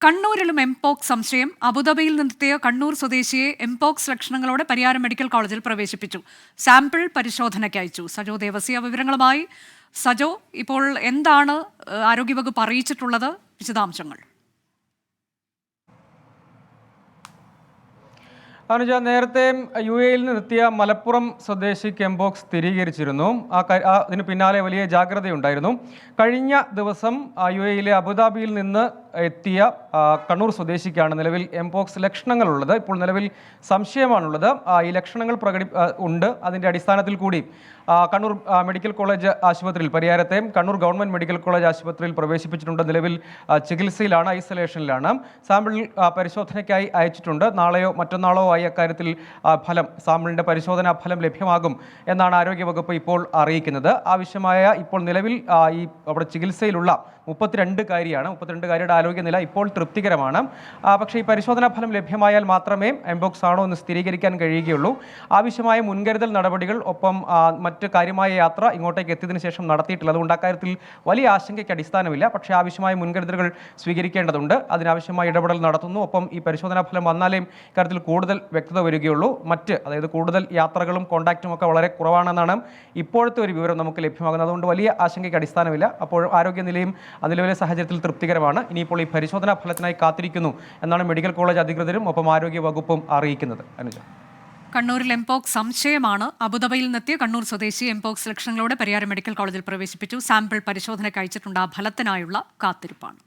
കണ്ണൂരിലും എംപോക്സ് സംശയം. അബുദാബിയിൽ നിന്നെത്തിയ കണ്ണൂർ സ്വദേശിയെ എംപോക്സ് ലക്ഷണങ്ങളോടെ പരിയാരം മെഡിക്കൽ കോളേജിൽ പ്രവേശിപ്പിച്ചു. സാമ്പിൾ പരിശോധനയ്ക്ക് അയച്ചു. സജോ ദേവസ്യ വിവരങ്ങളുമായി. സജോ, ഇപ്പോൾ എന്താണ് ആരോഗ്യവകുപ്പ് അറിയിച്ചിട്ടുള്ളത്? വിശദാംശങ്ങൾ. അനുജ, നേരത്തെ UAE-യിൽ നിന്നെത്തിയ മലപ്പുറം സ്വദേശിക്ക് എംപോക്സ് സ്ഥിരീകരിച്ചിരുന്നു. അതിന് പിന്നാലെ വലിയ ജാഗ്രതയുണ്ടായിരുന്നു. കഴിഞ്ഞ ദിവസം UAE-യിലെ അബുദാബിയിൽ നിന്ന് എത്തിയ കണ്ണൂർ സ്വദേശിക്കാണ് നിലവിൽ എംപോക്സ് ലക്ഷണങ്ങളുള്ളത്. ഇപ്പോൾ നിലവിൽ സംശയമാണുള്ളത്. ഈ ലക്ഷണങ്ങൾ ഉണ്ട്. അതിൻ്റെ അടിസ്ഥാനത്തിൽ കൂടി കണ്ണൂർ മെഡിക്കൽ കോളേജ് ആശുപത്രിയിൽ, പരിയാരത്തെ കണ്ണൂർ ഗവൺമെൻറ് മെഡിക്കൽ കോളേജ് ആശുപത്രിയിൽ പ്രവേശിപ്പിച്ചിട്ടുണ്ട്. നിലവിൽ ചികിത്സയിലാണ്, ഐസൊലേഷനിലാണ്. സാമ്പിൾ പരിശോധനയ്ക്കായി അയച്ചിട്ടുണ്ട്. നാളെയോ മറ്റന്നാളോ ആയി അക്കാര്യത്തിൽ സാമ്പിളിൻ്റെ പരിശോധനാ ഫലം ലഭ്യമാകും എന്നാണ് ആരോഗ്യവകുപ്പ് ഇപ്പോൾ അറിയിക്കുന്നത്. ആവശ്യമായ ഇപ്പോൾ നിലവിൽ ഈ അവിടെ ചികിത്സയിലുള്ള 32-കാരിയുടെ ആരോഗ്യനില ഇപ്പോൾ തൃപ്തികരമാണ്. പക്ഷേ ഈ പരിശോധനാ ഫലം ലഭ്യമായാൽ മാത്രമേ എംപോക്സ് ആണോ എന്ന് സ്ഥിരീകരിക്കാൻ കഴിയുകയുള്ളൂ. ആവശ്യമായ മുൻകരുതൽ നടപടികൾ, ഒപ്പം മറ്റ് കാര്യമായ യാത്ര ഇങ്ങോട്ടേക്ക് എത്തിയതിനു ശേഷം നടത്തിയിട്ടില്ല. അതുകൊണ്ട് അക്കാര്യത്തിൽ വലിയ ആശങ്കയ്ക്ക് അടിസ്ഥാനമില്ല. പക്ഷേ ആവശ്യമായ മുൻകരുതലുകൾ സ്വീകരിക്കേണ്ടതുണ്ട്. അതിനാവശ്യമായ ഇടപെടൽ നടത്തുന്നു. ഒപ്പം ഈ പരിശോധനാ ഫലം വന്നാലേ ഇക്കാര്യത്തിൽ കൂടുതൽ വ്യക്തത വരികയുള്ളൂ. അതായത് കൂടുതൽ യാത്രകളും കോൺടാക്റ്റും ഒക്കെ വളരെ കുറവാണെന്നാണ് ഇപ്പോഴത്തെ ഒരു വിവരം നമുക്ക് ലഭ്യമാകുന്നത്. അതുകൊണ്ട് വലിയ ആശങ്കയ്ക്ക് അടിസ്ഥാനമില്ല. അപ്പോൾ ആരോഗ്യനിലയും നിലവിലെ സാഹചര്യത്തിൽ തൃപ്തികരമാണ്. ഇനിയിപ്പോൾ ഈ പരിശോധനാ ഫലത്തിനായി കാത്തിരിക്കുന്നു എന്നാണ് മെഡിക്കൽ കോളേജ് അധികൃതരും ഒപ്പം ആരോഗ്യ വകുപ്പും അറിയിക്കുന്നത്. അനുജ, കണ്ണൂരിൽ എംപോക്സ് സംശയമാണ്. അബുദാബിയിൽ നിന്നെത്തിയ കണ്ണൂർ സ്വദേശി എംപോക്സ് ലക്ഷണങ്ങളോടെ പരിയാരം മെഡിക്കൽ കോളേജിൽ പ്രവേശിപ്പിച്ചു. സാമ്പിൾ പരിശോധനയ്ക്ക് അയച്ചിട്ടുണ്ട്. ആ ഫലത്തിനായുള്ള കാത്തിരിപ്പാണ്.